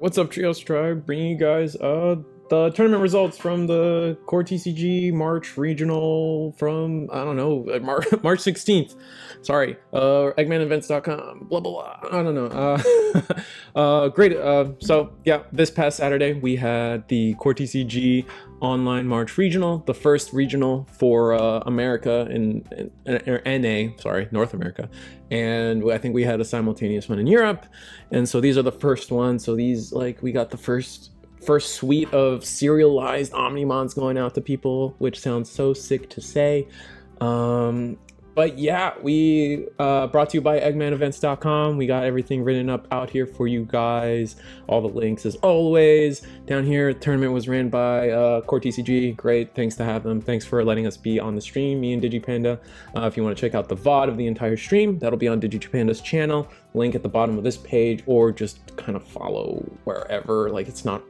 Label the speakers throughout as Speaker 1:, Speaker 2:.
Speaker 1: What's up, Trios Tribe? Bringing you guys the tournament results from the CORETCG March Regional from I don't know March 16th. Sorry, EggmanEvents.com. Blah blah blah. I don't know. Great. So yeah, this past Saturday we had the CORETCG Online March Regional, the first regional for America in NA, sorry, North America, and I think we had a simultaneous one in Europe, and so these are the first ones. So these, like, we got the first suite of serialized Omnimons going out to people, which sounds so sick to say. But yeah, we brought to you by EggmanEvents.com. We got everything written up out here for you guys. All the links as always. Down here, the tournament was ran by CORETCG. Great, thanks to have them. Thanks for letting us be on the stream, me and DigiPanda. If you want to check out the VOD of the entire stream, that'll be on DigiPanda's channel. Link at the bottom of this page, or just kind of follow wherever. Like, it's not,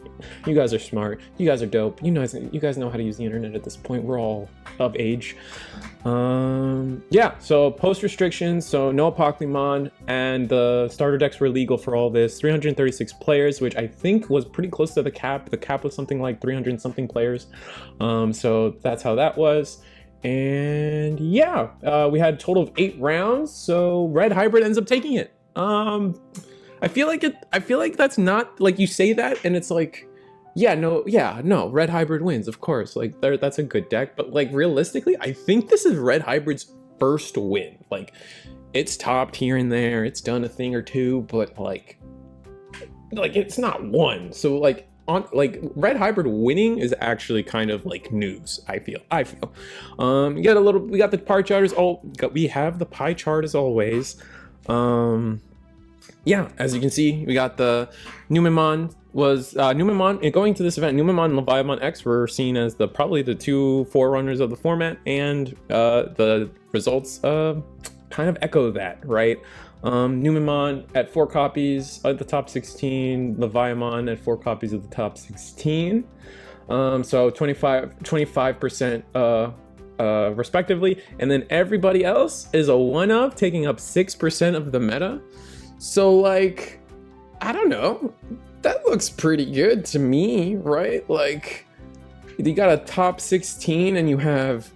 Speaker 1: you guys are smart, you guys are dope, you guys know how to use the internet at this point. We're all of age. Yeah, so post restrictions, so no Pokemon, and the starter decks were legal for all this. 336 players, which I think was pretty close to the cap. The cap was something like 300 something players. So that's how that was. And yeah, we had a total of 8 rounds, so Red Hybrid ends up taking it. I feel like that's not, like, you say that and it's like, no, Red Hybrid wins, of course. Like, that's a good deck, but like, realistically, I think this is Red Hybrid's first win. Like, it's topped here and there, it's done a thing or two, but like it's not one. So like, Red Hybrid winning is actually kind of like news. I feel. We got the pie chart as we have the pie chart as always. Yeah, as you can see, we got the Numemon and going to this event, Numemon and Leviamon X were seen as probably the 2 forerunners of the format, and the results kind of echo that, right? Numemon at 4 copies at the top 16, Leviamon at 4 copies of the top 16. So 25% respectively, and then everybody else is a 1-of, taking up 6% of the meta. So like, I don't know, that looks pretty good to me, right? Like, you got a top 16 and you have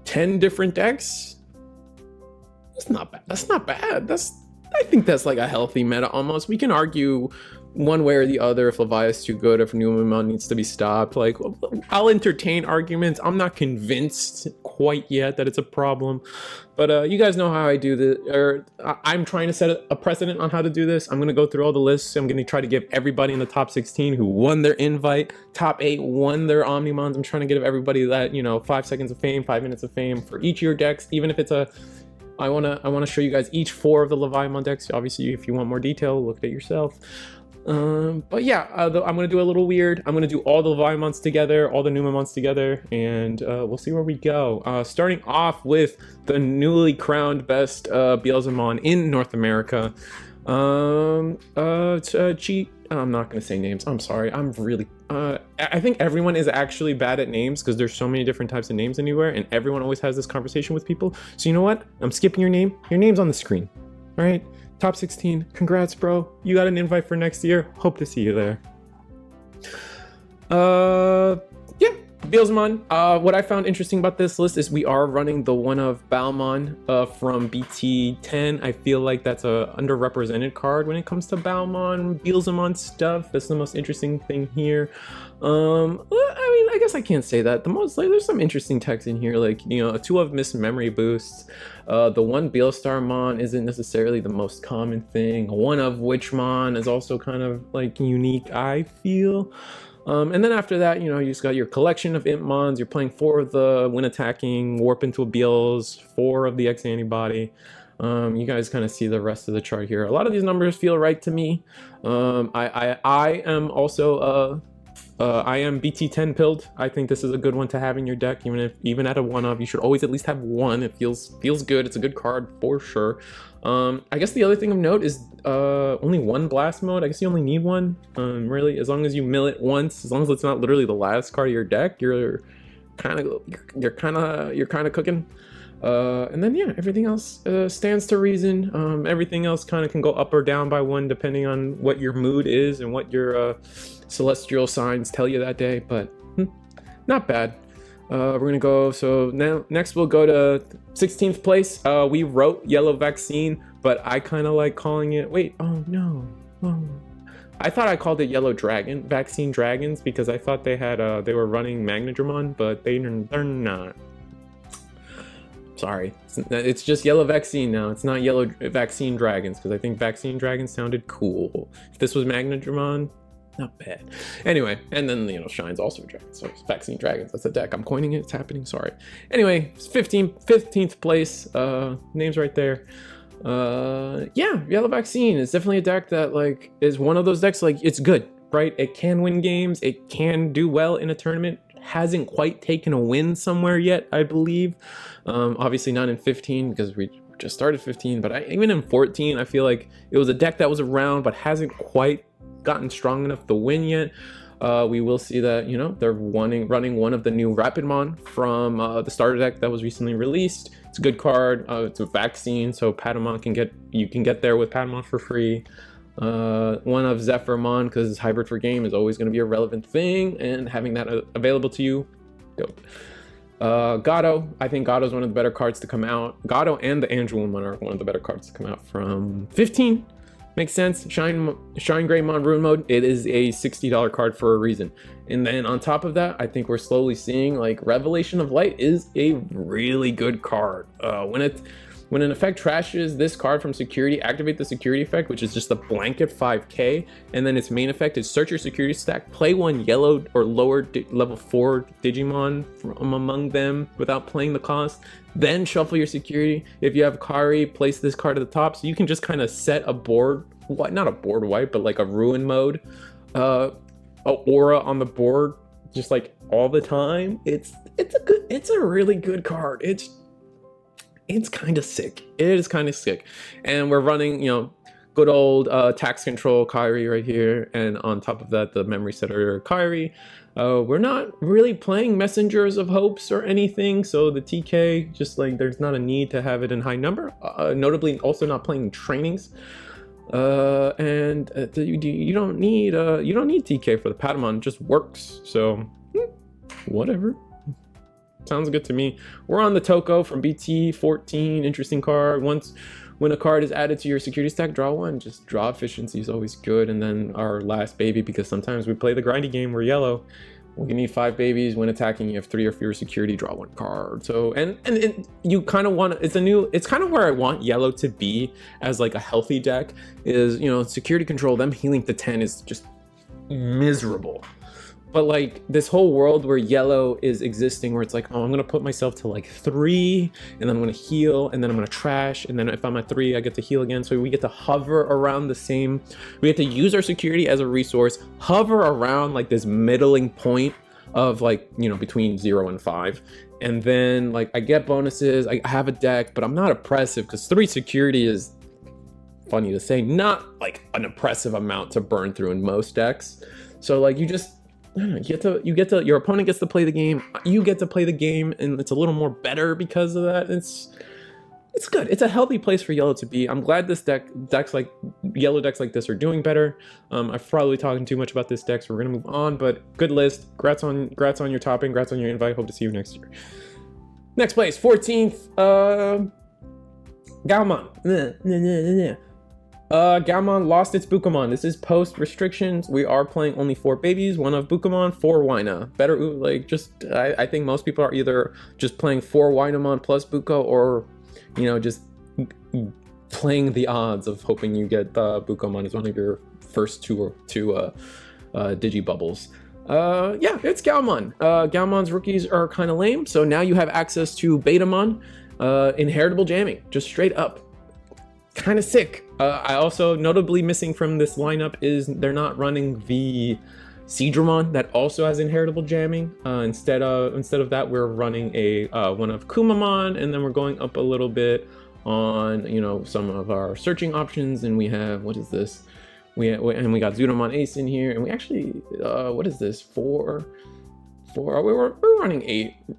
Speaker 1: 10 different decks. That's not bad. I think that's like a healthy meta almost. We can argue one way or the other if Levi's too good, if Numemon needs to be stopped. Like, I'll entertain arguments. I'm not convinced quite yet that it's a problem, but you guys know how I do this, or I'm trying to set a precedent on how to do this. I'm gonna go through all the lists. I'm gonna try to give everybody in the top 16 who won their invite, top 8 won their Omnimons. I'm trying to give everybody that, 5 seconds of fame, 5 minutes of fame for each of your decks, even if it's I wanna show you guys each 4 of the Leviamon decks. Obviously, if you want more detail, look at it yourself. But yeah, I'm gonna do a little weird. I'm gonna do all the Leviamons together, all the Numemons together, and we'll see where we go. Starting off with the newly crowned best Beelzemon in North America. I'm not gonna say names. I'm sorry. I'm really. I think everyone is actually bad at names because there's so many different types of names anywhere, and everyone always has this conversation with people. So you know what? I'm skipping your name. Your name's on the screen. All right. Top 16, congrats, bro. You got an invite for next year. Hope to see you there. Yeah, Beelzemon. What I found interesting about this list is we are running the 1-of Gaomon from BT10. I feel like that's a underrepresented card when it comes to Beelzemon stuff. That's the most interesting thing here. I mean, I guess I can't say that. There's some interesting text in here, like, a 2-of Miss Memory Boosts. The 1 Beelstarmon isn't necessarily the most common thing. A 1-of Witchmon is also kind of like unique, I feel. And then after that, you just got your collection of Impmons. You're playing 4 of the when attacking, warp into a Beels, 4 of the X antibody. You guys kind of see the rest of the chart here. A lot of these numbers feel right to me. I am also I am BT10 pilled. I think this is a good one to have in your deck, even at a 1-of. You should always at least have 1. It feels good. It's a good card for sure. I guess the other thing of note is only 1 blast mode. I guess you only need 1. Really, as long as you mill it once, as long as it's not literally the last card of your deck, you're kind of cooking. And then yeah, everything else stands to reason. Everything else kind of can go up or down by one depending on what your mood is and what your celestial signs tell you that day, but not bad. We're gonna go, so now next we'll go to 16th place. We wrote Yellow Vaccine, but I kind of like calling it, wait, oh no, oh. I thought I called it Yellow Dragon, Vaccine Dragons, because I thought they had, they were running Magnadramon, but they're not. Sorry, it's just Yellow Vaccine now. It's not Yellow Vaccine Dragons, because I think Vaccine Dragons sounded cool. If this was Magnadramon, not bad. Anyway, and then, you know, Shine's also a dragon, so it's Vaccine Dragons. That's a deck. I'm coining it. It's happening. Sorry. Anyway, 15th place. Name's right there. Yeah, Yellow Vaccine is definitely a deck that, like, is one of those decks, like, it's good, right? It can win games. It can do well in a tournament. Hasn't quite taken a win somewhere yet, I believe. Obviously not in 15 because we just started 15, but even in 14, I feel like it was a deck that was around but hasn't quite gotten strong enough to win yet. We will see that, you know, they're running one of the new Rapidmon from the starter deck that was recently released. It's a good card. It's a vaccine, so Patamon you can get there with Patamon for free. One of Zephyrmon, because hybrid for game is always going to be a relevant thing, and having that available to you, dope. Gato, I think Gato's one of the better cards to come out. Gato and the Angelomon are one of the better cards to come out from 15. Makes sense. Greymon Rune Mode, it is a $60 card for a reason. And then on top of that, I think we're slowly seeing, like, Revelation of Light is a really good card. When an effect trashes this card from security, activate the security effect, which is just a blanket 5k, and then its main effect is search your security stack, play one yellow or lower level 4 Digimon from among them without playing the cost, then shuffle your security. If you have Kari, place this card at the top, so you can just kind of set a board, not a board wipe, but like a ruin mode, a aura on the board, just like all the time. It's a really good card. It's kind of sick. It is kind of sick. And we're running, you know, good old tax control Kyrie right here. And on top of that, the memory setter Kyrie. We're not really playing Messengers of Hopes or anything. So the TK, just like, there's not a need to have it in high number. Notably, also not playing trainings. And you don't need TK for the Patamon. It just works. So whatever. Sounds good to me. We're on the Toko from BT15. Interesting card. When a card is added to your security stack, draw one. Just draw efficiency is always good. And then our last baby, because sometimes we play the grindy game, we're yellow. We need 5 babies. When attacking, you have 3 or fewer security, draw 1 card. So and you kind of want, it's kind of where I want yellow to be as like a healthy deck, is, you know, security control, them healing to 10 is just miserable. But like this whole world where yellow is existing, where it's like, oh, I'm gonna put myself to like 3, and then I'm gonna heal, and then I'm gonna trash, and then if I'm at 3, I get to heal again. So we get to hover around the same, we get to use our security as a resource, hover around like this middling point of, like, you know, between 0 and 5. And then like I get bonuses, I have a deck, but I'm not oppressive, because 3 security is, funny to say, not like an oppressive amount to burn through in most decks. So like you get to your opponent gets to play the game, you get to play the game, and it's a little more better because of that. It's good. It's a healthy place for yellow to be. I'm glad this yellow decks like this are doing better. I've probably talking too much about this deck, so we're gonna move on, but good list. Congrats on your topping, congrats on your invite. Hope to see you next year. Next place, 14th, Gaomon. Gaomon lost its Bukomon. This is post restrictions. We are playing only 4 babies, 1 of Bukomon, 4 Wyna. Better, like, just, I think most people are either just playing 4 Wynamon plus Buko, or, you know, just playing the odds of hoping you get Bukomon as one of your first two Digi Bubbles. Yeah, it's Gaomon. Gaomon's rookies are kind of lame, so now you have access to Betamon, inheritable jamming, just straight up. Kind of sick. I also, notably missing from this lineup is they're not running the Seadramon that also has inheritable jamming. Instead of that, we're running a one of Kumamon, and then we're going up a little bit on, you know, some of our searching options. And we have, what is this? We got Zudomon Ace in here, and we actually, what is this? 4. Oh, we're running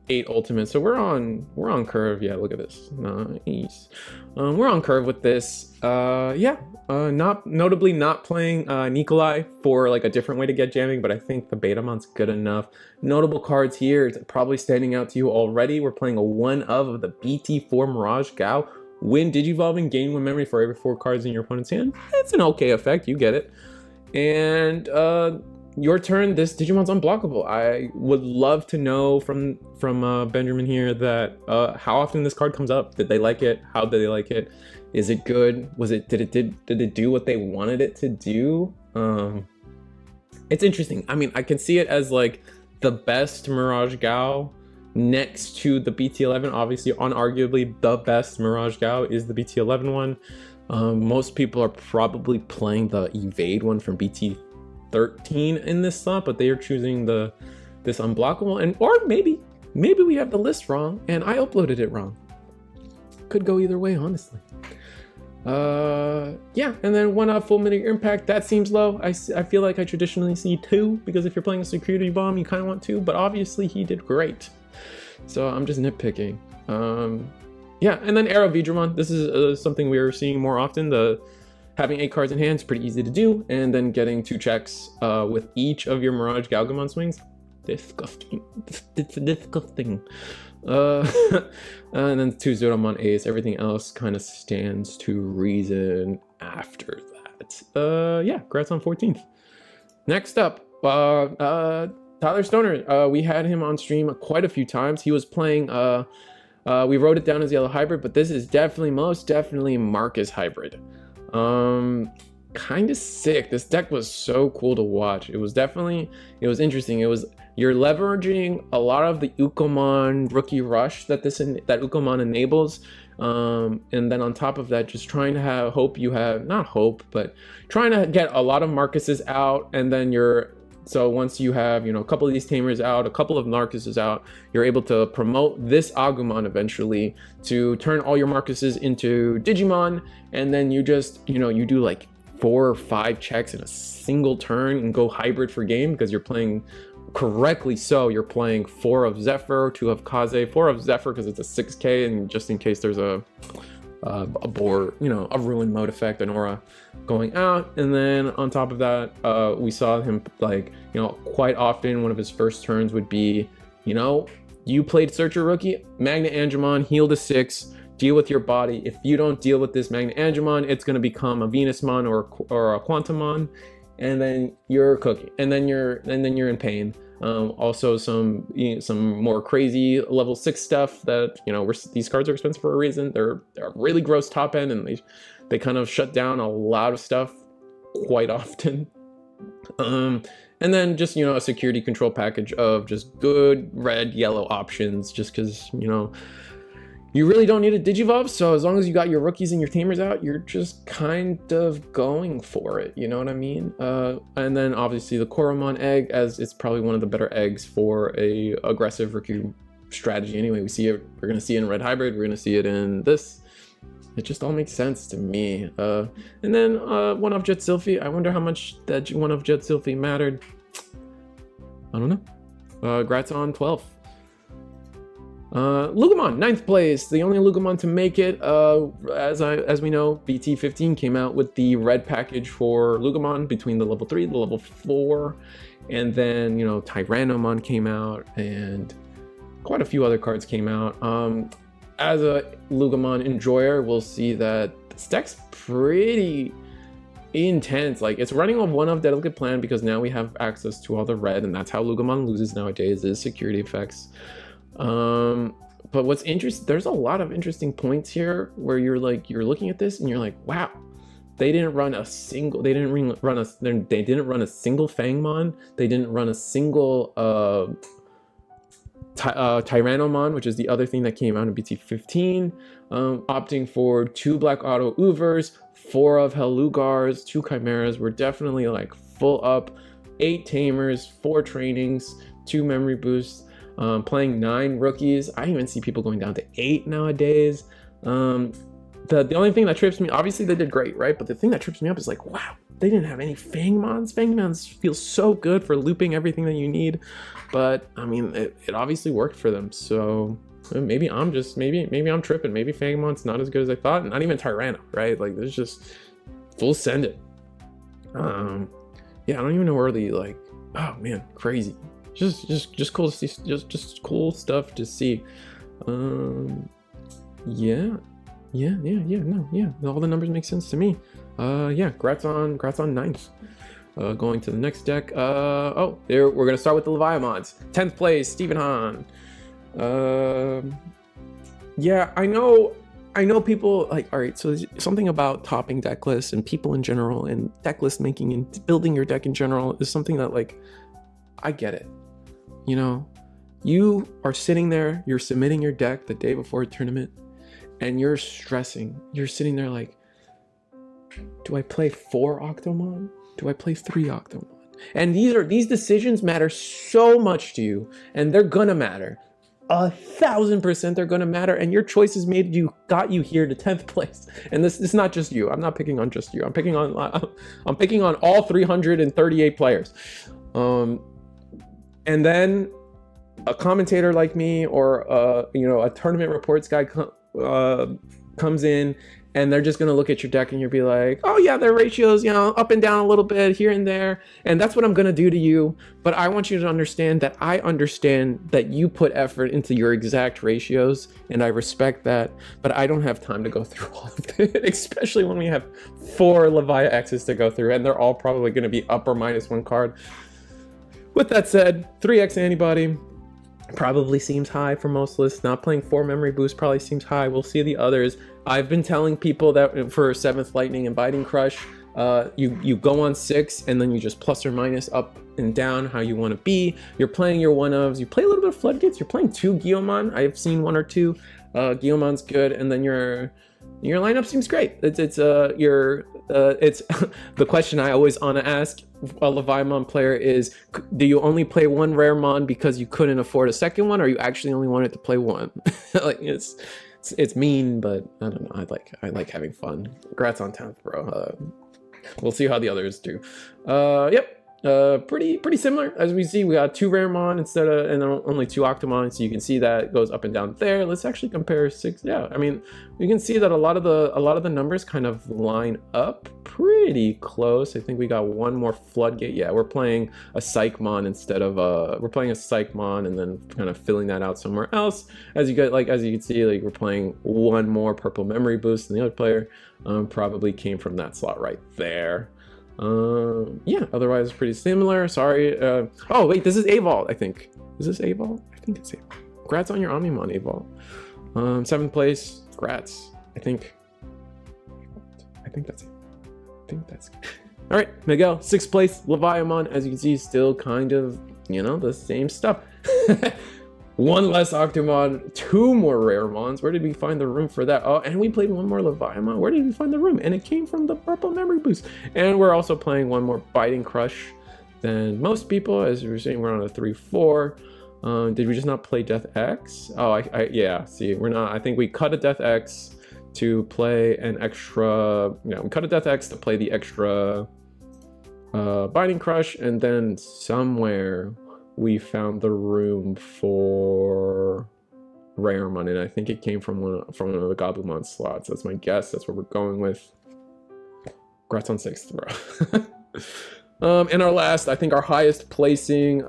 Speaker 1: 8 ultimate, so we're on curve. Yeah, look at this. Nice. We're on curve with this. Yeah. Notably not playing Nikolai for like a different way to get jamming, but I think the Betamon's good enough. Notable cards here, it's probably standing out to you already. We're playing a 1 of the BT4 Mirage Gao. When Digivolving, gain 1 memory for every 4 cards in your opponent's hand. It's an okay effect, you get it. And your turn, this Digimon's unblockable. I would love to know from Benjamin here that how often this card comes up. Did they like it? How did they like it? Is it good? Did it do what they wanted it to do? It's interesting. I mean, I can see it as like the best Mirage Gao next to the BT11. Obviously, unarguably, the best Mirage Gao is the BT11 one. Most people are probably playing the Evade one from BT13 in this slot, but they are choosing this unblockable, and or maybe we have the list wrong and I uploaded it wrong. Could go either way, honestly. Yeah, and then 1 full meteor impact, that seems low. I feel like I traditionally see 2, because if you're playing a security bomb, you kind of want 2, but obviously he did great. So I'm just nitpicking. Yeah, and then Arrow Veedramon. This is something we are seeing more often. Having 8 cards in hand is pretty easy to do, and then getting 2 checks with each of your Mirage Gaomon swings. Disgusting. It's disgusting. And then 2 Zeramon Ace. Everything else kind of stands to reason after that. Yeah, congrats on 14th. Next up, Tyler Stoner. We had him on stream quite a few times. He was playing, we wrote it down as Yellow Hybrid, but this is most definitely Marcus Hybrid. Kind of sick. This deck was so cool to watch. It was interesting. You're leveraging a lot of the Ukomon rookie rush that Ukomon enables. And then on top of that, just trying to trying to get a lot of Marcuses out, and then so once you have, a couple of these Tamers out, a couple of Marcuses out, you're able to promote this Agumon eventually to turn all your Marcuses into Digimon, and then you just, you do like 4 or 5 checks in a single turn and go hybrid for game, because you're playing correctly. So you're playing 4 of Zephyr, 2 of Kaze, 4 of Zephyr because it's a 6k, and just in case there's a bore, a ruin mode effect, an aura going out. And then on top of that, we saw him like, quite often one of his first turns would be, you played Searcher Rookie, Magna Angemon, heal to 6, deal with your body. If you don't deal with this Magna Angemon, it's going to become a Venusmon or a Quantumon, and then you're cooking, and then you're in pain. Also some more crazy level 6 stuff that, these cards are expensive for a reason. They're really gross top end, and they kind of shut down a lot of stuff quite often. And then just, a security control package of just good red, yellow options, just because, you really don't need a Digivolve. So as long as you got your rookies and your Tamers out, you're just kind of going for it. You know what I mean? And then obviously the Coromon egg, as it's probably one of the better eggs for a aggressive rookie strategy. Anyway, we're going to see it in Red Hybrid. We're going to see it in this. It just all makes sense to me. And then 1 of Jet Sylphie. I wonder how much that 1 of Jet Sylphie mattered. I don't know. Grats on 12th. Loogaman, 9th place, the only Loogaman to make it. As we know, BT15 came out with the red package for Loogaman between the level 3 and the level 4, and then Tyrannomon came out, and quite a few other cards came out. As a Loogaman enjoyer, we'll see that this deck's pretty intense. Like, it's running on 1 of Delicate Plan because now we have access to all the red, and that's how Loogaman loses nowadays, is security effects. But what's interesting, there's a lot of interesting points here where you're looking at this and you're like, wow, they didn't run a single Fangmon, they didn't run a single Tyrannomon, which is the other thing that came out in BT15, opting for 2 Black Auto Uvers, 4 of Helugars, 2 Chimeras. We're definitely like full up, 8 Tamers, 4 trainings, 2 memory boosts. Playing 9 rookies. I even see people going down to 8 nowadays. The only thing that trips me, obviously they did great, right? But the thing that trips me up is like, wow, they didn't have any Fangmons. Fangmons feel so good for looping everything that you need, but I mean, it obviously worked for them. So maybe I'm just maybe I'm tripping. Maybe Fangmon's not as good as I thought. Not even Tyranno, right? Like there's just full send it. Yeah, I don't even know where the like. Oh man, crazy. Just cool to see. Just cool stuff to see. Yeah. All the numbers make sense to me. Yeah, congrats on ninth. Going to the next deck. Oh, there we're gonna start with the Leviamons. 10th place, Stephen Hahn. Yeah, I know people like, all right, so there's something about topping deck lists and people in general and deck list making and building your deck in general is something that like, I get it. You know, you are sitting there, you're submitting your deck the day before a tournament and you're stressing. You're sitting there like, do I play 4 Octomon? Do I play 3 Octomon? And these decisions matter so much to you, and they're gonna matter. 1000% they're gonna matter, and your choices got you here to 10th place. And this is not just you. I'm not picking on just you. I'm picking on all 338 players. And then a commentator like me or you know, a tournament reports guy comes in, and they're just gonna look at your deck and you'll be like, oh yeah, their ratios, you know, up and down a little bit here and there, and that's what I'm gonna do to you. But I want you to understand that I understand that you put effort into your exact ratios, and I respect that, but I don't have time to go through all of it, especially when we have 4 Leviamon X's to go through, and they're all probably gonna be up or minus 1 card. With that said, 3X antibody probably seems high for most lists. Not playing 4 memory boost probably seems high. We'll see the others. I've been telling people that for 7th lightning and biting crush, you go on 6 and then you just plus or minus up and down how you want to be. You're playing your one ofs. You play a little bit of floodgates. You're playing 2 Gaomon. I've seen 1 or 2. Gaomon's good, and then your lineup seems great. It's the question I always want to ask a Leviamon player is, do you only play 1 rare mon because you couldn't afford a second one, or you actually only wanted to play 1? Like it's mean, but I don't know. I like having fun. Congrats on 10th, bro. We'll see how the others do. Yep. Pretty similar. As we see, we got 2 rare mon instead of, and only 2 Octomon, so you can see that it goes up and down there. Let's actually compare 6. Yeah, I mean, you can see that a lot of the numbers kind of line up pretty close. I think we got 1 more floodgate. Yeah, we're playing a Psychmon instead of we're playing a Psychmon and then kind of filling that out somewhere else. As you can see, like we're playing 1 more purple memory boost than the other player. Probably came from that slot right there. Yeah, otherwise pretty similar. Sorry. Oh wait, this is Avol, I think. Is this Avol? I think it's Avol. Congrats on your Omnimon, Avol. 7th place. Congrats. I think that's it. I think that's it. All right, Miguel, 6th place. Leviamon, as you can see, still kind of, you know, the same stuff. 1 less Octomon, 2 more rare mons. Where did we find the room for that? Oh, and we played 1 more Leviamon. Where did we find the room? And it came from the purple memory boost. And we're also playing 1 more biting crush than most people. As you were saying, we're on a 3-4. Did we just not play Death X? Oh, yeah. See, we're not. I think we cut a Death X to play an extra. You know, we cut a Death X to play the extra biting crush, and then somewhere we found the room for Raremon, and I think it came from one of the Gabumon slots. That's my guess. That's what we're going with. Congrats on 6th, bro. And our last, I think our highest placing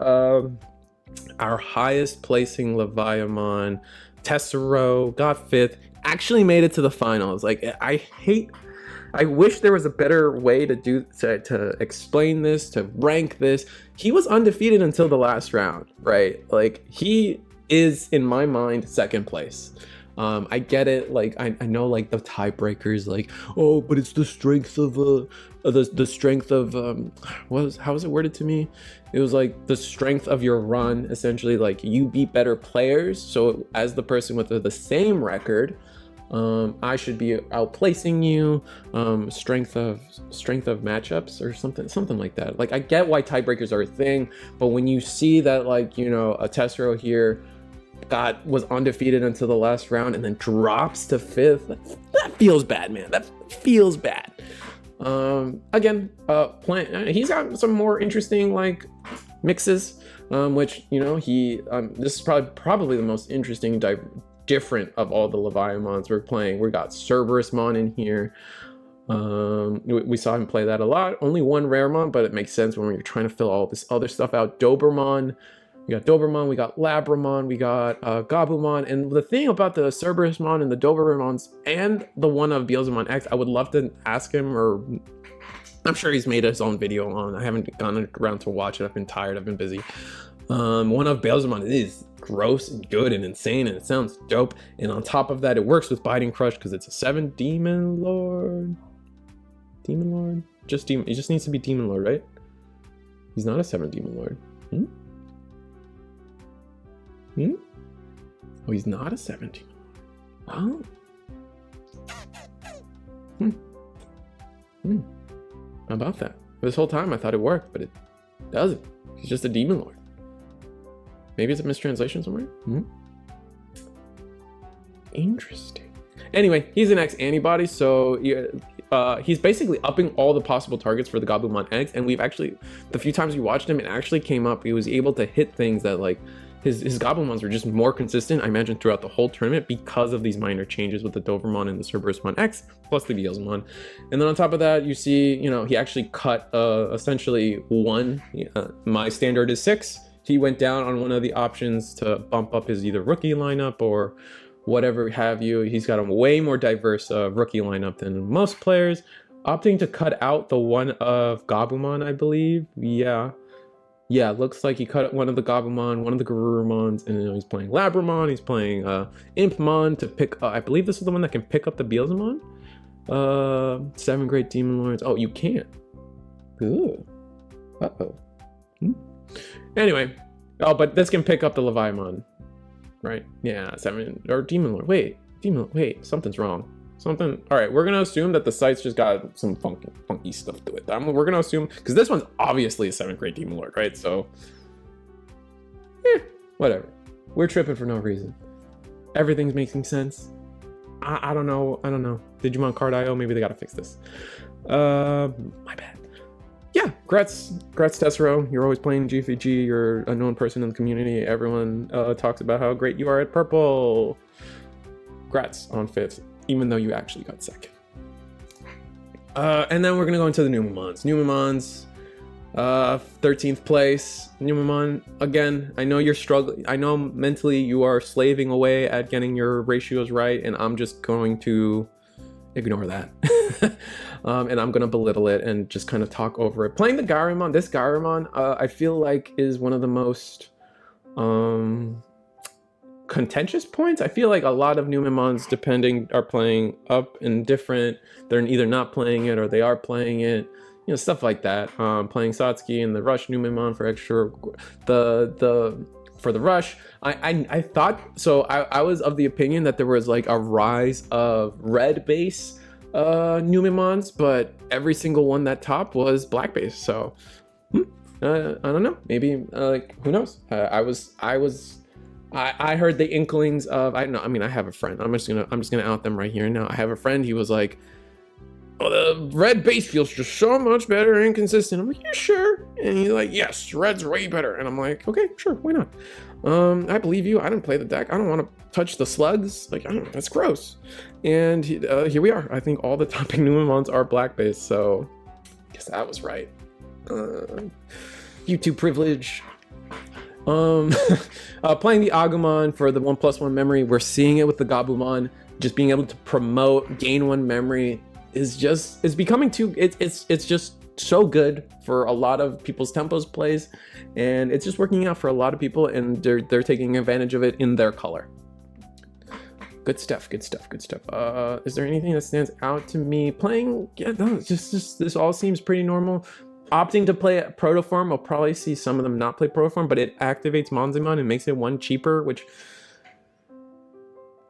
Speaker 1: Leviamon, Tessero, got 5th, actually made it to the finals. Like, I wish there was a better way to explain this, to rank this. He was undefeated until the last round, right? Like, he is, in my mind, 2nd place. I get it. Like, I know, like, the tiebreakers, like, oh, but it's the strength of the strength of how was it worded to me? It was like the strength of your run, essentially. Like, you beat better players, so as the person with the same record, I should be outplacing you. Strength of matchups or something like that. Like, I get why tiebreakers are a thing, but when you see that, like, you know, a Tessero here was undefeated until the last round and then drops to 5th, that feels bad, man. That feels bad. Again, he's got some more interesting like mixes, which, you know, this is probably the most interesting different of all the Leviamons we're playing. We got Cerberusmon in here. We saw him play that a lot. Only one Raremon, but it makes sense when you're trying to fill all this other stuff out. Dobermon. We got Dobermon, we got Labramon, we got Gabumon. And the thing about the Cerberusmon and the Dobermons and the one of Beelzemon X, I would love to ask him, or I'm sure he's made his own video on. I haven't gone around to watch it. I've been tired, I've been busy. One of Beelzemon is gross and good and insane, and it sounds dope. And on top of that, it works with Biting Crush because it's a 7 Demon Lord. Demon Lord? Just Demon. It just needs to be Demon Lord, right? He's not a 7 Demon Lord. Oh, he's not a 7 Demon Lord. Oh. How about that? This whole time I thought it worked, but it doesn't. He's just a Demon Lord. Maybe it's a mistranslation somewhere? Interesting. Anyway, he's an X antibody, so he's basically upping all the possible targets for the Gaomon X, and we've actually, the few times we watched him, it actually came up. He was able to hit things that, like, his Gabumons were just more consistent, I imagine, throughout the whole tournament because of these minor changes with the Dobermon and the Cerberusmon X, plus the Beelzemon. And then on top of that, you see, you know, he actually cut essentially 1. My standard is 6. He went down on one of the options to bump up his either rookie lineup or whatever have you. He's got a way more diverse rookie lineup than most players, opting to cut out the one of Gabumon, I believe. Yeah, looks like he cut one of the Gabumon, one of the Garurumons, and then he's playing Labramon, he's playing Impmon to pick I believe this is the one that can pick up the Beelzemon. 7 Great Demon Lords. Oh, you can't. Ooh. Uh-oh. Anyway, but this can pick up the Leviamon, right? Yeah, 7 or Demon Lord. Wait, something's wrong. All right, we're gonna assume that the site's just got some funky stuff to it. We're gonna assume, because this one's obviously a 7 Great Demon Lord, right? So, whatever. We're tripping for no reason. Everything's making sense. I don't know. Digimon Card.io, maybe they gotta fix this. My bad. Yeah, Grats Tessero, you're always playing GFG, you're a known person in the community. Everyone talks about how great you are at purple. Grats on 5th, even though you actually got 2nd. And then we're gonna go into the Numemons. Numemons, 13th place. Numemon, again, I know you're struggling. I know mentally you are slaving away at getting your ratios right, and I'm just going to ignore that. And I'm gonna belittle it and just kind of talk over it. Playing the Gaomon, this Gaomon, I feel like is one of the most contentious points. I feel like a lot of Numemons, are playing up and different. They're either not playing it or they are playing it. You know, stuff like that. Playing Satsuki and the Rush Numemon for extra. For the Rush, I thought so. I was of the opinion that there was like a rise of red base Numemons, but every single one that topped was black base. So I don't know. Maybe like who knows? I heard the inklings of I have a friend. I'm just gonna out them right here and now. I have a friend. He was like, "Oh, the red base feels just so much better and consistent." I'm like, "You sure?" And he's like, "Yes, red's way better." And I'm like, "Okay, sure, why not?" I believe you. I didn't play the deck. I don't want to touch the slugs. Like, that's gross. And here we are. I think all the topping Numemons are black base, so I guess that was right. YouTube privilege. Playing the Agumon for the 1+1 memory. We're seeing it with the Gabumon. Just being able to promote gain 1 memory is becoming it's just so good for a lot of people's tempos plays, and it's just working out for a lot of people, and they're taking advantage of it in their color. Good stuff. Is there anything that stands out to me playing? Yeah, no, just this all seems pretty normal. Opting to play at Protoform, I'll probably see some of them not play Protoform, but it activates Monzemon and makes it 1 cheaper, which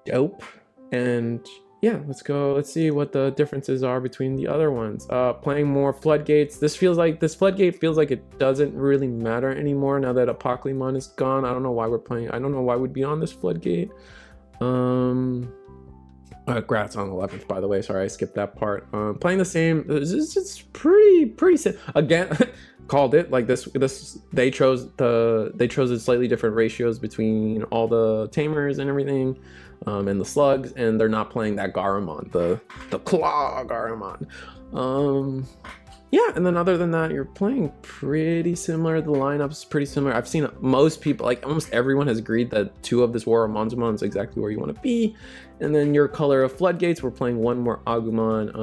Speaker 1: dope. And yeah, let's see what the differences are between the other ones. Playing more Floodgates. This Floodgate feels like it doesn't really matter anymore now that Apocalypse is gone. I don't know why we're playing. I don't know why we'd be on this Floodgate. Grats on 11th, by the way. Sorry, I skipped that part. Playing the same. It's pretty again. Called it like this. They chose the slightly different ratios between all the tamers and everything, and the slugs, and they're not playing that Gaomon, the claw Gaomon. Yeah, and then other than that, you're playing pretty similar. The lineup's pretty similar. I've seen most people, like almost everyone, has agreed that 2 of this Beelzemon is exactly where you want to be. And then your color of floodgates, we're playing 1 more Agumon,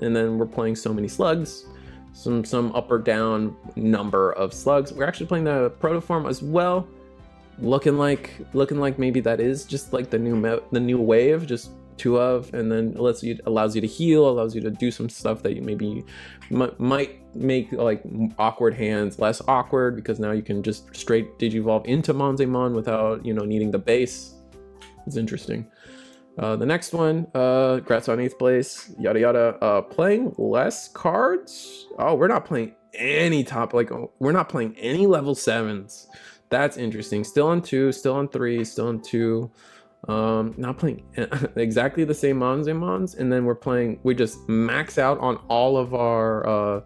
Speaker 1: and then we're playing so many slugs, some up or down number of slugs. We're actually playing the protoform as well, looking like maybe that is just like the new wave, just 2 of, and then allows you to heal, allows you to do some stuff that you maybe might make like awkward hands less awkward, because now you can just straight digivolve into Monzemon without, you know, needing the base. It's interesting. The next one, grats on 8th place, yada yada. Playing less cards. Oh, we're not playing any we're not playing any level 7s. That's interesting. Still on 2, still on 3, still on 2. Not playing exactly the same Monzemons, and then we just max out on all of our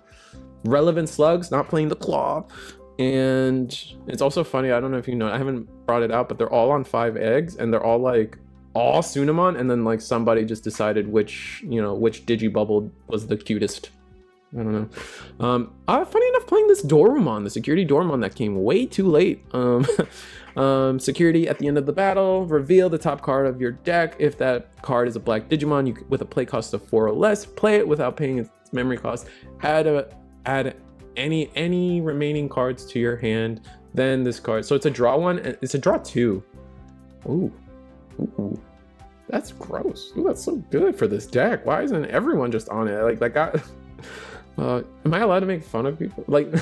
Speaker 1: relevant slugs, not playing the claw. And it's also funny, I don't know if you know, I haven't brought it out, but they're all on 5 eggs, and they're all like all Sunamon, and then like somebody just decided which Digibubble was the cutest. I don't know. Funny enough, playing this Dorumon, the security Dorumon that came way too late. Security at the end of the battle, reveal the top card of your deck. If that card is a black Digimon, with a play cost of 4 or less, play it without paying its memory cost. Add any remaining cards to your hand. Then this card. So it's a draw 1. It's a draw 2. Ooh, that's gross. Ooh, that's so good for this deck. Why isn't everyone just on it? Like that guy. Am I allowed to make fun of people? Like,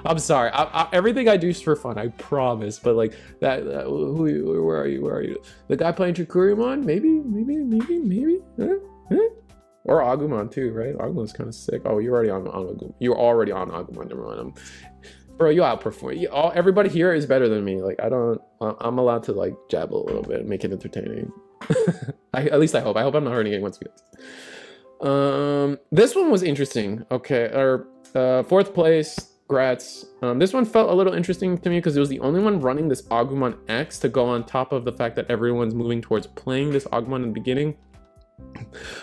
Speaker 1: I'm sorry. Everything I do is for fun, I promise. But like that, where are you? The guy playing Tricurimon? Maybe. Or Agumon too, right? Agumon's kind of sick. Oh, you're already on Agumon. You're already on Agumon. Never mind. Bro, you outperform. Everybody here is better than me. Like I'm allowed to like jab a little bit and make it entertaining. At least I hope. I hope I'm not hurting anyone's feelings. This one was interesting. Okay, our 4th place, grats. This one felt a little interesting to me because it was the only one running this Agumon X to go on top of the fact that everyone's moving towards playing this Agumon in the beginning.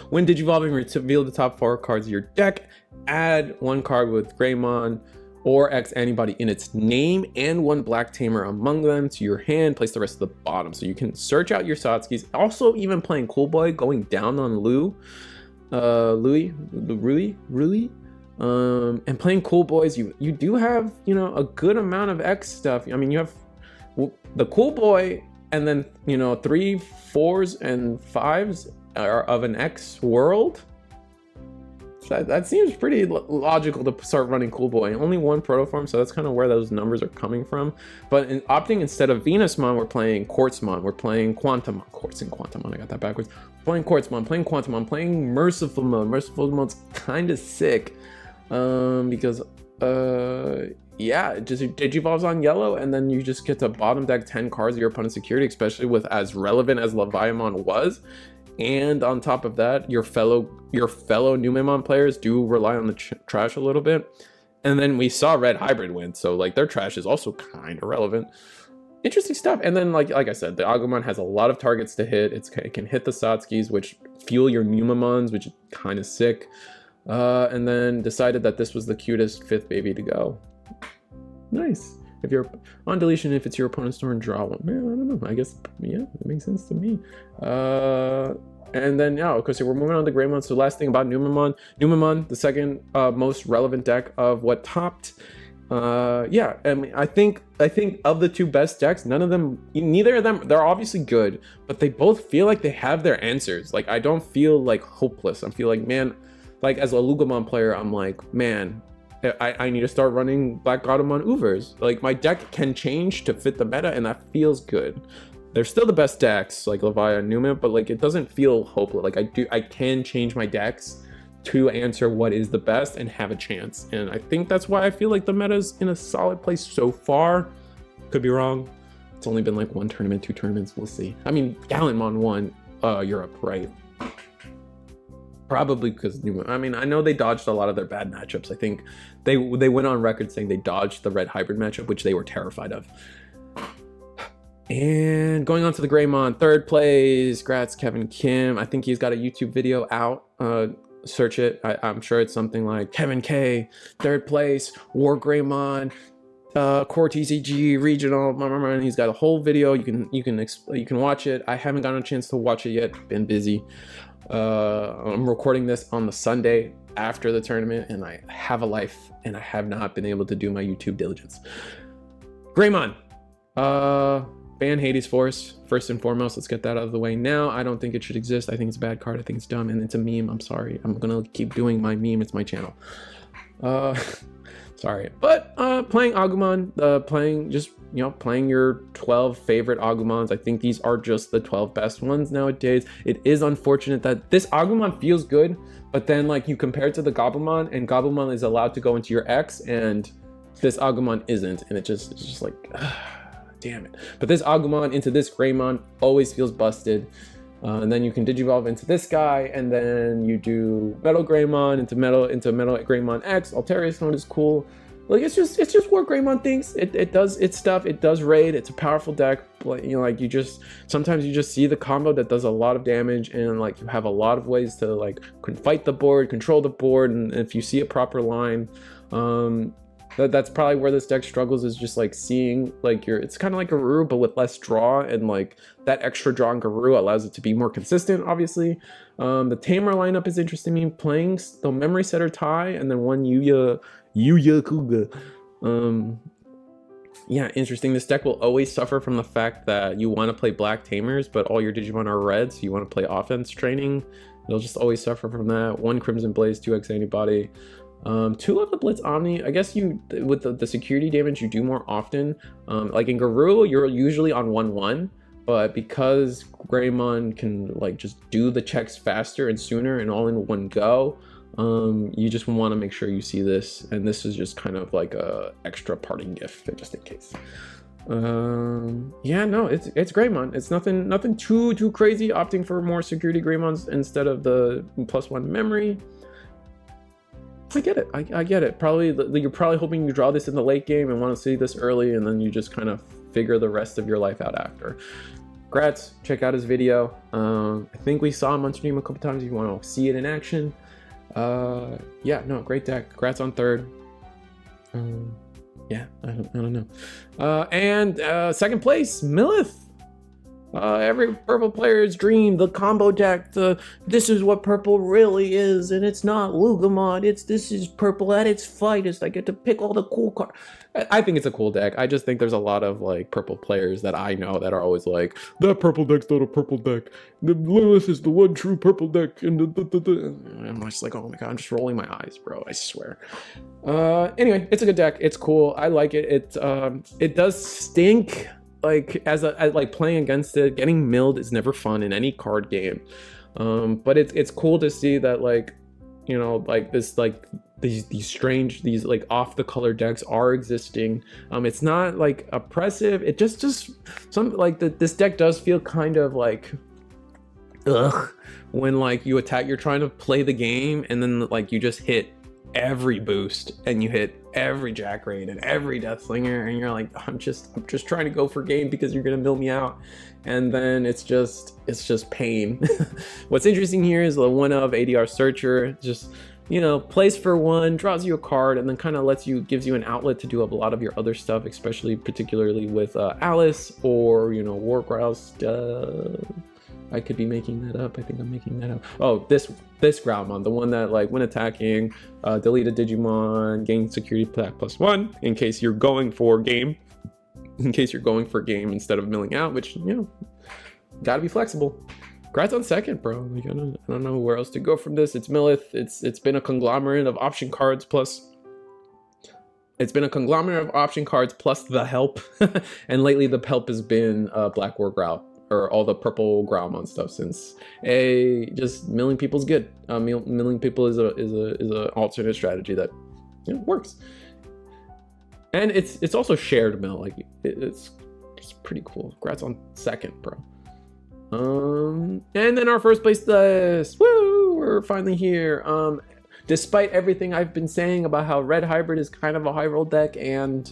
Speaker 1: When digivolving, reveal the top 4 cards of your deck. Add 1 card with Greymon or X antibody in its name and 1 black tamer among them to your hand. Place the rest at the bottom so you can search out your Satskis. Also, even playing Cool Boy, going down on Rui, and playing Cool Boys, you do have, you know, a good amount of X stuff. I mean, you have the Cool Boy, and then, you know, 3, 4s, and 5s are of an X world. That seems pretty logical to start running Cool Boy. Only 1 protoform, so that's kind of where those numbers are coming from. But opting instead of Venusmon, we're playing Quartzmon. We're playing Quantumon. Quartz and Quantumon, I got that backwards. Playing Quartzmon, playing Quantumon, playing Merciful Mode. Merciful Mode's kind of sick. Because, yeah, it just digivolves on yellow, and then you just get to bottom deck 10 cards of your opponent's security, especially with as relevant as Leviamon was. And on top of that, your fellow Numemon players do rely on the trash a little bit. And then we saw Red Hybrid win, so like their trash is also kind of relevant. Interesting stuff. And then like I said, the Agumon has a lot of targets to hit. It can hit the Satskis, which fuel your Numemons, which is kind of sick. And then decided that this was the cutest 5th baby to go. Nice. If you're on deletion, if it's your opponent's turn, draw 1. Man, I don't know. I guess, yeah, it makes sense to me. And then, yeah, okay, so we're moving on to Greymon. So last thing about Numemon. Numemon, the second most relevant deck of what topped. Yeah, I mean, I think of the 2 best decks, neither of them, they're obviously good, but they both feel like they have their answers. Like, I don't feel like hopeless. I feel like, man, like as a Loogaman player, I'm like, man, I need to start running Black Gaomon Uvers. Like, my deck can change to fit the meta, and that feels good. They're still the best decks, like Leviamon and Numemon, but like it doesn't feel hopeless. Like I can change my decks to answer what is the best and have a chance. And I think that's why I feel like the meta's in a solid place so far. Could be wrong. It's only been like 1 tournament, 2 tournaments. We'll see. I mean, Gaomon won Europe, right? Probably because I mean, I know they dodged a lot of their bad matchups. I think they went on record saying they dodged the red hybrid matchup, which they were terrified of. And going on to the Greymon, third place, Grats Kevin Kim. I think he's got a YouTube video out. Search it. I'm sure it's something like Kevin K, third place, WarGreymon, CORETCG regional. And he's got a whole video. You can watch it. I haven't gotten a chance to watch it yet. Been busy. I'm recording this on the Sunday after the tournament, and I have a life, and I have not been able to do my YouTube diligence. Greymon. Ban Hades Force, first and foremost. Let's get that out of the way now. I don't think it should exist. I think it's a bad card. I think it's dumb, and it's a meme. I'm sorry. I'm gonna keep doing my meme. It's my channel. Sorry. But playing Agumon, playing your 12 favorite Agumons. I think these are just the 12 best ones nowadays. It is unfortunate that this Agumon feels good, but then like you compare it to the Gabumon, and Gabumon is allowed to go into your X, and this Agumon isn't, and it's just like, damn it. But this Agumon into this Greymon always feels busted. And then you can Digivolve into this guy, and then you do Metal Greymon into Metal Greymon X. Alterius mode is cool. Like it's just WarGreymon thinks. It does its stuff. It does raid. It's a powerful deck. But, you know, like sometimes you just see the combo that does a lot of damage, and like you have a lot of ways to like fight the board, control the board, and if you see a proper line, that's probably where this deck struggles, is just like seeing like it's kind of like Garou but with less draw, and like that extra draw in Garou allows it to be more consistent, obviously. The Tamer lineup is interesting to me, playing the Memory Setter Tai and then one Yuya Kuga. Yeah, interesting. This deck will always suffer from the fact that you want to play black Tamers, but all your Digimon are red, so you want to play offense training. It'll just always suffer from that. 1 Crimson Blaze, 2x Antibody. 2 of the Blitz Omni, I guess you, with the security damage you do more often. Like in Garou, you're usually on 1-1, but because Greymon can like just do the checks faster and sooner and all in one go, you just want to make sure you see this, and this is just kind of like a extra parting gift just in case. Yeah, no, it's Greymon. It's nothing too crazy, opting for more security Greymons instead of the +1 memory. I get it. I get it. Probably you're probably hoping you draw this in the late game and want to see this early, and then you just kind of figure the rest of your life out after. Grats, check out his video. I think we saw him on stream a couple times. If you want to see it in action, yeah, no, great deck. Grats on third. Yeah, I don't know. And second place, Millith. Every purple player's dream, the combo deck, this is what purple really is, and it's not Loogaman, this is purple at its finest. I get to pick all the cool cards. I think it's a cool deck. I just think there's a lot of like purple players that I know that are always like, that purple deck's not a purple deck. The Lilith is the one true purple deck. And I'm just like, oh my god, I'm just rolling my eyes, bro. I swear. Anyway, it's a good deck. It's cool. I like it. It does stink. Like as like playing against it, getting milled is never fun in any card game, but it's cool to see that, like, you know, like this, like these strange, these like off the color decks are existing. It's not like oppressive. It just some like this deck does feel kind of like ugh when like you attack, you're trying to play the game, and then like you just hit every boost and you hit every Jack Raid and every Deathslinger, and you're like, I'm just trying to go for game because you're gonna mill me out, and then it's just pain. What's interesting here is the one of ADR Searcher, just, you know, plays for 1, draws you a card, and then kind of gives you an outlet to do a lot of your other stuff, particularly with Alice or, you know, WarGreymon. I could be making that up. I think I'm making that up. Oh, this Gaomon, the one that, like, when attacking, delete a Digimon, gain security pack +1 in case you're going for game. In case you're going for game instead of milling out, which, you know, gotta be flexible. Grats on second, bro. Like, I don't know where else to go from this. It's Millith. It's been a conglomerate of option cards plus. It's been a conglomerate of option cards plus the help, and lately the help has been Black WarGreymon, or all the purple Gaomon stuff, since just milling people's good. Milling people is a alternate strategy that, you know, works, and it's also shared mill. Like it's pretty cool. Congrats on second, bro. And then our first place list. Woo! We're finally here. Despite everything I've been saying about how Red Hybrid is kind of a high roll deck, and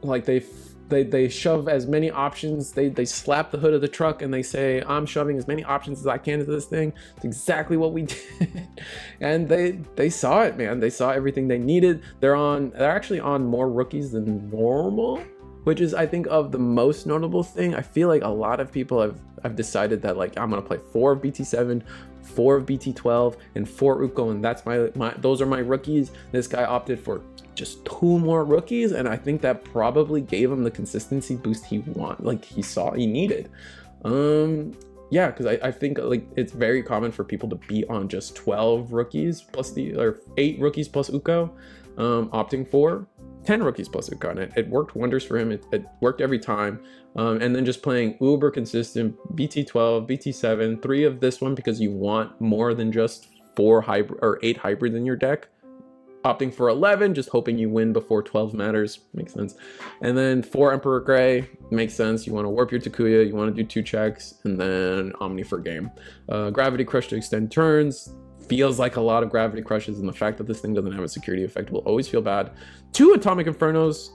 Speaker 1: like they shove as many options, they slap the hood of the truck and they say, I'm shoving as many options as I can into this thing. It's exactly what we did. And they saw it, man. They saw everything they needed. They're actually on more rookies than normal, which is, I think, of the most notable thing. I feel like a lot of people have decided that, like, I'm gonna play 4 of BT7, 4 of BT12, and 4 Uko, and that's those are my rookies. This guy opted for just 2 more rookies, and I think that probably gave him the consistency boost he needed. Yeah, because I think, like, it's very common for people to be on just 12 rookies plus or 8 rookies plus Uko, opting for 10 rookies plus Uko, and it worked wonders for him. It worked every time. And then just playing uber consistent BT12, BT7, 3 of this one because you want more than just 4 hybrid or 8 hybrids in your deck. Opting for 11, just hoping you win before 12 matters. Makes sense. And then 4 Emperor Gray, makes sense. You want to warp your Takuya, you want to do 2 checks, and then Omni for game. Gravity Crush to extend turns. Feels like a lot of Gravity Crushes, and the fact that this thing doesn't have a security effect will always feel bad. 2 Atomic Infernos.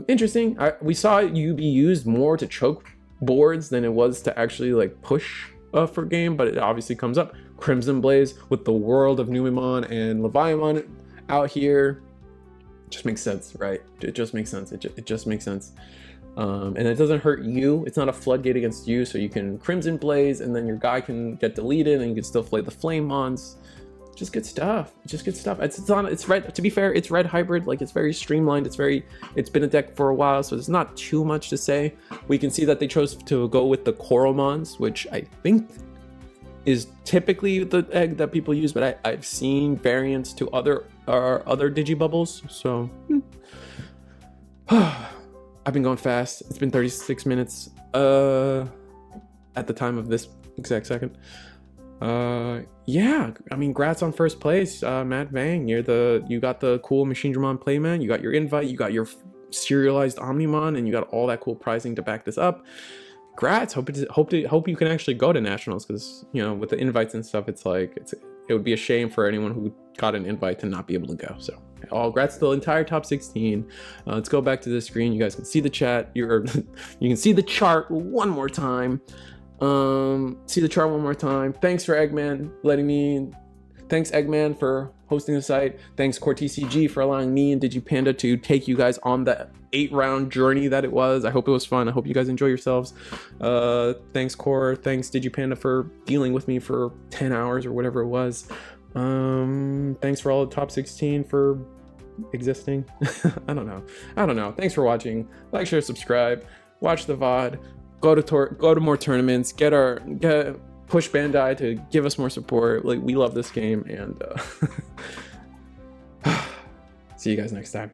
Speaker 1: Interesting. We saw you be used more to choke boards than it was to actually, like, push for game, but it obviously comes up. Crimson Blaze with the world of Numemon and Leviamon out here. Just makes sense, right? It just makes sense. It just makes sense. And it doesn't hurt you. It's not a floodgate against you, so you can Crimson Blaze and then your guy can get deleted and you can still play the Flamemons. Just good stuff. Just good stuff. It's red. To be fair, it's Red Hybrid. Like, it's very streamlined. It's been a deck for a while, so there's not too much to say. We can see that they chose to go with the Coromons, which I think is typically the egg that people use, but I've seen variants to other Digibubbles, so I've been going fast. It's been 36 minutes at the time of this exact second. Yeah, I mean, grats on first place, Matt Vang. You got the cool Machine Dramon playman, you got your invite, you got your serialized Omnimon, and you got all that cool pricing to back this up. Grats. Hope you can actually go to nationals, because, you know, with the invites and stuff, it's like it would be a shame for anyone who got an invite to not be able to go. So all grats to the entire top 16. Let's go back to the screen. You guys can see the chat. You can see the chart one more time. See the chart one more time. Thanks for Eggman Thanks Eggman for hosting the site. Thanks CORETCG for allowing me and DigiPanda to take you guys on the 8-round journey that it was. I hope it was fun. I hope you guys enjoy yourselves. Thanks Core. Thanks DigiPanda for dealing with me for 10 hours or whatever it was. Thanks for all the top 16 for existing. I don't know. Thanks for watching. Like, share, subscribe. Watch the VOD. Go to more tournaments. Push Bandai to give us more support. Like, we love this game, and see you guys next time.